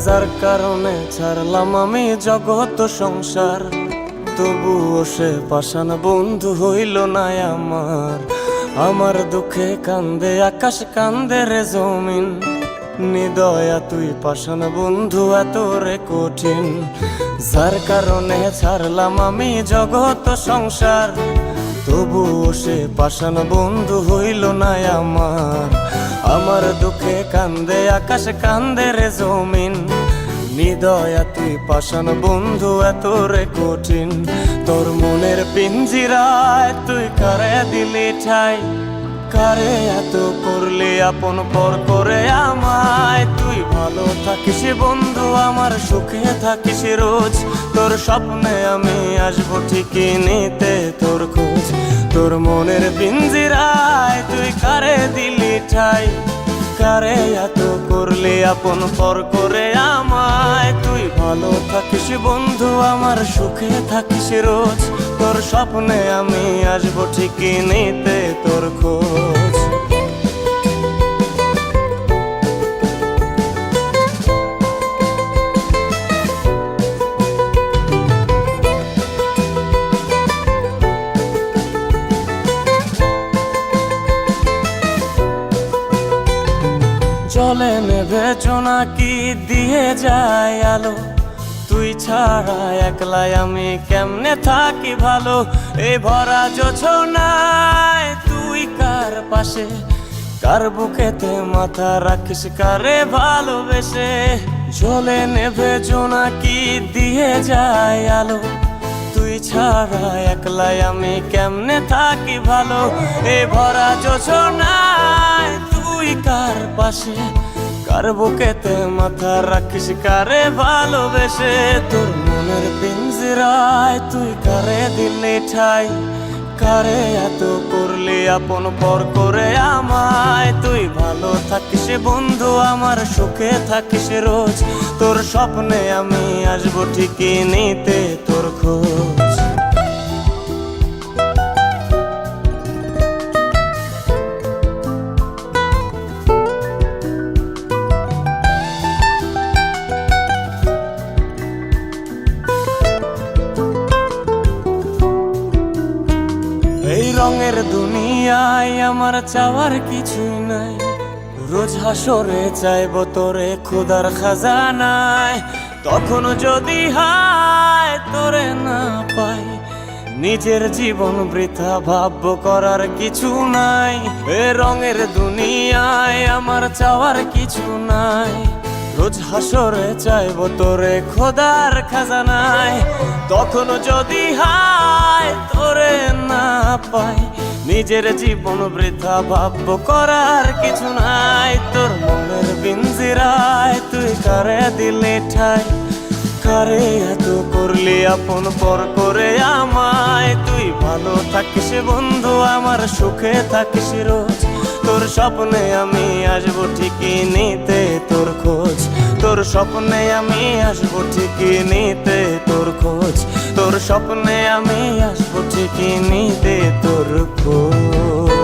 যার কারণে ছাড়লাম আমি জগৎ সংসার, তবুও সে পাষাণ বন্ধু হইল না আমার। আমার দুঃখে কান্দে আকাশ, কান্দে রে জমিন, নিদয়া তুই পাষাণ বন্ধু এত রে কঠিন। যার কারণে ছাড়লাম আমি জগৎ সংসার, তবুও সে পাষাণ বন্ধু হইল না আমার। আমার দুঃখে কান্দে আকাশ, কান্দে রে জমিন, নিদয়া তুই পাষাণ বন্ধু এত রে কঠিন। তোর মনের পিঞ্জিরায় তুই কারে দিলি ঠাই, কারে এত করলি আপন পর করে আমায়। তুই ভালো থাকিস বন্ধু আমার, সুখে থাকিস রোজ, তোর স্বপ্নে আমি আসবো ঠিকই নিতে তোর খোঁজ। তোর মনের পিঞ্জিরায় তুই কারে দিলি ঠাই, কারে এত করলি আপন পর করে আমায়। তুই ভালো থাকিস বন্ধু আমার, সুখে থাকিস রোজ, তোর স্বপ্নে আমি আসবো ঠিকই নিতে তোর খোঁজ। জলে নেভে জোনাকি দিয়ে যায় আলো, তুই ছাড়া একলাই আমি কেমনে থাকি ভালো। এই ভরা জোছনায় তুই কার পাশে, কার বুকেতে মাথা রাখিস কারে ভালোবেসে। জলে নেভে জোনাকি দিয়ে যায় আলো, তুই ছাড়া একলাই আমি কেমনে থাকি ভালো। এই ভরা জোছনায় তুই কার পাশে, কার বুকেতে মাথা রাখিস কারে ভালোবেসে। তোর মনের পিঞ্জিরায় তুই কারে দিলি ঠাই, কারে এত করলি আপন পর করে আমায়। তুই ভালো থাকিস বন্ধু আমার, সুখে থাকিস রোজ, তোর স্বপ্নে আমি আসবো ঠিকই নিতে তোর খোঁজ। এই রঙের দুনিয়ায় আমার চাওয়ার কিছুই নাই, রোজ হাসরে চাইব তোরে খোদার খাজানায়। তখন যদি হায় তোরে না পাই, নিজের জীবন বৃথা ভাবব করার কিছু নাই। এ রঙের দুনিয়ায় আমার চাওয়ার কিছু নাই, রোজ হাসরে চাইব তোরে খোদার খাজানায়। তখন যদি হায় তোরে না পাই, নিজের জীবন বৃথা ভাবব করার কিছু নাই। তোর মনের পিঞ্জিরায় তুই কারে দিলি ঠাই, কারে এত করলি আপন পর করে আমায়। তুই ভালো থাকিস বন্ধু আমার, সুখে থাকিস রোজ, তোর স্বপ্নে আমি আসবো ঠিকই নিতে তোর খোঁজ। তোর স্বপ্নে আমি আসবো ঠিকই নিতে তোর খোঁজ, তোর স্বপ্নে আমি আসবো ঠিকই নিতে তোর খোঁজ।